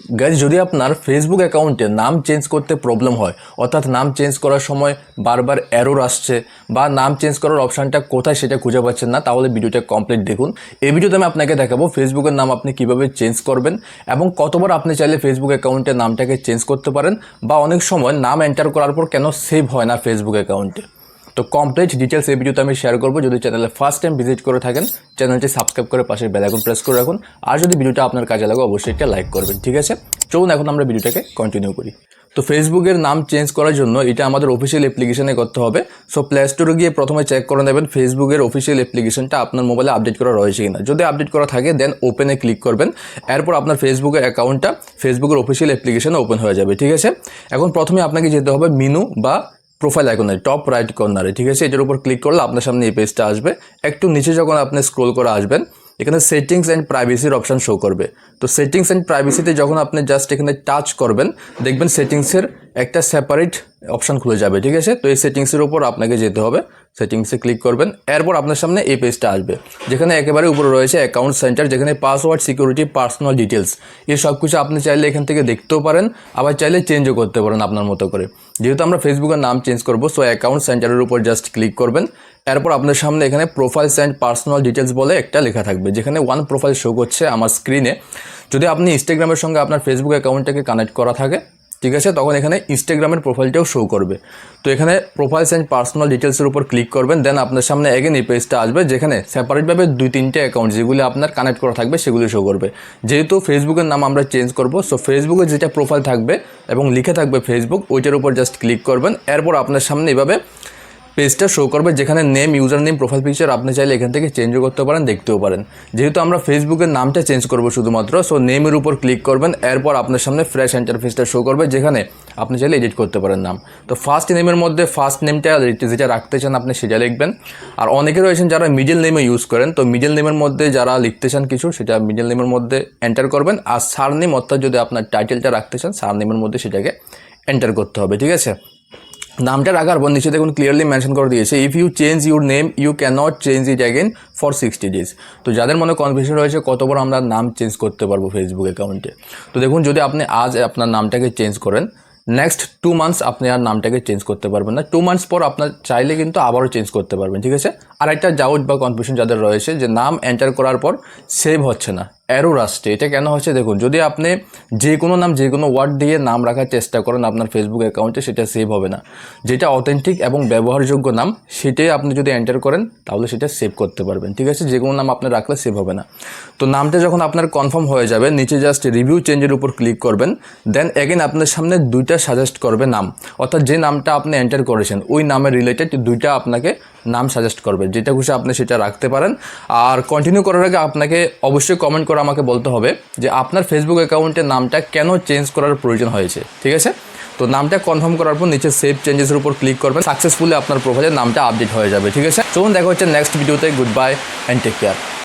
Guys যদি আপনার Facebook অ্যাকাউন্টে নাম চেঞ্জ করতে প্রবলেম হয়, অর্থাৎ নাম চেঞ্জ করার সময় বারবার এরর আসছে বা নাম চেঞ্জ করার অপশানটা কোথায় সেটা খুঁজে পাচ্ছেন না, তাহলে ভিডিওটা কমপ্লিট দেখুন। এই ভিডিওতে আমি আপনাকে দেখাবো ফেসবুকের নাম আপনি কিভাবে চেঞ্জ করবেন এবং কতবার আপনি চাইলে ফেসবুক অ্যাকাউন্টে নামটাকে চেঞ্জ করতে পারেন, বা অনেক সময় নাম এন্টার করার পর কেন সেভ হয় না ফেসবুক অ্যাকাউন্টে। তো কমপ্লিট ডিটেলস এই ভিডিওতে আমি শেয়ার করবো। যদি চ্যানেলে ফার্স্ট টাইম ভিজিট করে থাকেন, চ্যানেলটি সাবস্ক্রাইব করে পাশের বেল আইকন প্রেস করে রাখুন। আর যদি ভিডিওটা আপনার কাজে লাগে অবশ্যই একটা লাইক করবেন, ঠিক আছে? চলুন এখন আমরা ভিডিওটাকে কন্টিনিউ করি। তো ফেসবুকের নাম চেঞ্জ করার জন্য এটা আমাদের অফিসিয়াল অ্যাপ্লিকেশনে করতে হবে। সো প্লে স্টোরে গিয়ে প্রথমে চেক করে নেবেন ফেসবুকের অফিসিয়াল অ্যাপ্লিকেশনটা আপনার মোবাইলে আপডেট করা রয়েছে কিনা। যদি আপডেট করা থাকে দেন ওপেনে ক্লিক করবেন। এরপর আপনার ফেসবুকের অ্যাকাউন্টটা ফেসবুকের অফিসিয়াল অ্যাপ্লিকেশনে ওপেন হয়ে যাবে, ঠিক আছে? এখন প্রথমে আপনাকে যেতে হবে মেনু বা প্রোফাইল আইকনে টপ রাইট কর্নারে, ঠিক আছে? এটার উপর ক্লিক করলে আপনার সামনে এই পেজটা আসবে। একটু নিচে যখন আপনি স্ক্রোল করে আসবেন, এখানে সেটিংস অ্যান্ড প্রাইভেসির অপশান শো করবে। তো সেটিংস অ্যান্ড প্রাইভেসিতে যখন আপনি জাস্ট এখানে টাচ করবেন, দেখবেন সেটিংসের একটা সেপারেট অপশান খুলে যাবে, ঠিক আছে? তো এই সেটিংসের উপর আপনাকে যেতে হবে, সেটিংসে ক্লিক করবেন। এরপর আপনার সামনে এই পেজটা আসবে, যেখানে একেবারে উপরে রয়েছে অ্যাকাউন্ট সেন্টার, যেখানে পাসওয়ার্ড, সিকিউরিটি, পার্সোনাল ডিটেলস এই সব কিছু আপনি চাইলে এখান থেকে দেখতেও পারেন, আবার চাইলে চেঞ্জও করতে পারেন আপনার মতো করে। যেহেতু আমরা ফেসবুকের নাম চেঞ্জ করবো, সো অ্যাকাউন্ট সেন্টারের উপর জাস্ট ক্লিক করবেন। এরপর আপনার সামনে এখানে প্রোফাইলস অ্যান্ড পার্সোনাল ডিটেলস বলে একটা লেখা থাকবে, যেখানে ওয়ান প্রোফাইল শো করছে আমার স্ক্রিনে। যদি আপনি ইনস্টাগ্রামের সঙ্গে আপনার ফেসবুক অ্যাকাউন্টটাকে কানেক্ট করা থাকে, ঠিক আছে, তখন এখানে ইনস্টাগ্রামের প্রোফাইলটাও শো করবে। তো এখানে প্রোফাইলস অ্যান্ড পার্সোনাল ডিটেলসের উপর ক্লিক করবেন। দেন আপনার সামনে এগেন এই পেজটা আসবে, যেখানে সেপারেটভাবে 2-3টে অ্যাকাউন্ট যেগুলি আপনার কানেক্ট করা থাকবে সেগুলি শো করবে। যেহেতু ফেসবুকের নাম আমরা চেঞ্জ করব, সো ফেসবুকের যেটা প্রোফাইল থাকবে এবং লিখে থাকবে ফেসবুক, ওইটার উপর জাস্ট ক্লিক করবেন। এরপর আপনার সামনে এভাবে পেজটা শো করবে, যেখানে name, user name, profile picture আপনি চাইলে এখান থেকে চেঞ্জও করতে পারেন, দেখতেও পারেন। যেহেতু আমরা ফেসবুকের নামটা চেঞ্জ করব শুধুমাত্র, সো নেমের উপর ক্লিক করবেন। এরপর আপনার সামনে ফ্রেশ ইন্টারফেসটা শো করবে, যেখানে আপনি চাইলে এডিট করতে পারেন নাম। তো ফার্স্ট নেমের মধ্যে ফার্স্ট নেমটা যেটা রাখতে চান আপনি সেটা লিখবেন। আর অনেকে রয়েছেন যারা মিডল নেমে ইউজ করেন, তো মিডল নেমের মধ্যে যারা লিখতে চান কিছু, সেটা মিডল নেমের মধ্যে এন্টার করবেন। আর সারনেম, অর্থাৎ যদি আপনার টাইটেলটা রাখতে চান সারনেমের মধ্যে সেটাকে এন্টার করতে হবে, ঠিক আছে? নামটা রাখার পর নিচে দেখুন ক্লিয়ারলি মেনশন করে দিয়েছে, if you change your name you can not change it again for 60 days। তো যাদের মনে কনফিউশন রয়েছে কতবার আমরা নাম চেঞ্জ করতে পারবো ফেসবুক অ্যাকাউন্টে, তো দেখুন যদি আপনি আজ আপনার নামটাকে চেঞ্জ করেন, নেক্সট 2 months আপনি আর নামটাকে চেঞ্জ করতে পারবেন না। 2 months পর আপনার চাইলে কিন্তু আবারও চেঞ্জ করতে পারবেন, ঠিক আছে? আর একটা ডাউট বা কনফিউশন যাদের রয়েছে যে নাম এন্টার করার পর সেভ হচ্ছে না, এরর আসছে, এটা কেন হচ্ছে? দেখুন, যদি আপনি যে কোনো নাম, যে কোনো ওয়ার্ড দিয়ে নাম রাখার চেষ্টা করেন আপনার ফেসবুক অ্যাকাউন্টে, সেটা সেভ হবে না। যেটা অথেন্টিক এবং ব্যবহারযোগ্য নাম সেটাই আপনি যদি এন্টার করেন তাহলে সেটা সেভ করতে পারবেন, ঠিক আছে? যে কোনো নাম আপনি রাখলে সেভ হবে না। তো নামটা যখন আপনার কনফার্ম হয়ে যাবে, নিচে জাস্ট রিভিউ চেঞ্জের উপর ক্লিক করবেন। দেন এগেন আপনার সামনে 2টা সাজেস্ট করবে নাম, অর্থাৎ যে নামটা আপনি এন্টার করেছেন ওই নামের রিলেটেড 2টা আপনাকে নাম সাজেস্ট করবে, যেটা খুশি আপনি সেটা রাখতে পারেন। আর কন্টিনিউ করার আগে আপনাকে অবশ্যই কমেন্ট করে আমাকে বলতে হবে যে আপনার ফেসবুক অ্যাকাউন্টের নামটা কেন চেঞ্জ করার প্রয়োজন হয়েছে, ঠিক আছে? তো নামটা কনফার্ম করার পর নিচে সেভ চেঞ্জেসের উপর ক্লিক করবেন। সাকসেসফুলি আপনার প্রোফাইলের নামটা আপডেট হয়ে যাবে, ঠিক আছে? চলুন দেখা হচ্ছে নেক্সট ভিডিওতে। Goodbye and take care.